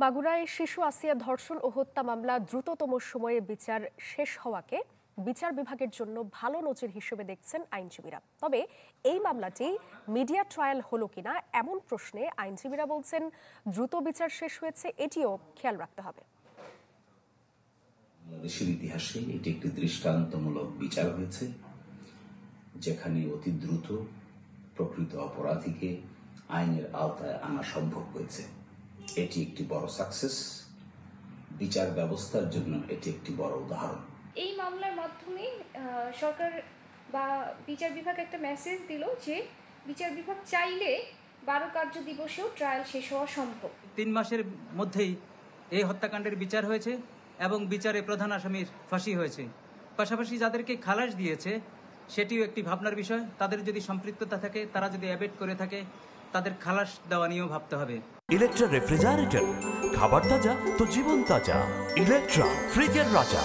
মাগুরায় শিশু আসিয়া ধর্ষণ ও হত্যা মামলা দ্রুততম সময়ে বিচার শেষ হওয়াকে বিচার বিভাগের জন্য ভালো নজির হিসেবে দেখছেন আইনজীবীরা। তবে এই মামলাটি মিডিয়া ট্রায়াল হলো কিনা এমন প্রশ্নে আইনজীবীরা বলছেন দ্রুত বিচার শেষ হয়েছে, এটিও খেয়াল রাখতে হবে। বাংলাদেশের ইতিহাসে এটি একটি দৃষ্টান্তমূলক বিচার হয়েছে, যেখানে অতি দ্রুত প্রকৃত অপরাধীকে আইনের আওতায় আনা সম্ভব হয়েছে। এটি একটি বড় সাকসেস, বিচার ব্যবস্থার জন্য এটি একটি বড় উদাহরণ। এই মামলার মাধ্যমে সরকার বা বিচার বিভাগ একটা মেসেজ দিল যে বিচার বিভাগ চাইলে 12 কার্য দিবসেও ট্রায়াল শেষ হওয়া সম্ভব। 3 মাসের মধ্যেই এই হত্যাকাণ্ডের বিচার হয়েছে এবং বিচারে প্রধান আসামির ফাঁসি হয়েছে। পাশাপাশি যাদেরকে খালাস দিয়েছে সেটিও একটি ভাবনার বিষয়। তাদের যদি সম্পৃক্ততা থাকে, তারা যদি অ্যাবেট করে থাকে, তাদের খালাস দেওয়া নিয়েও ভাবতে হবে। ইলেকট্রা রেফ্রিজারেটর, খাবার তাজা তো জীবন তাজা। ইলেকট্রা ফ্রিজের রাজা।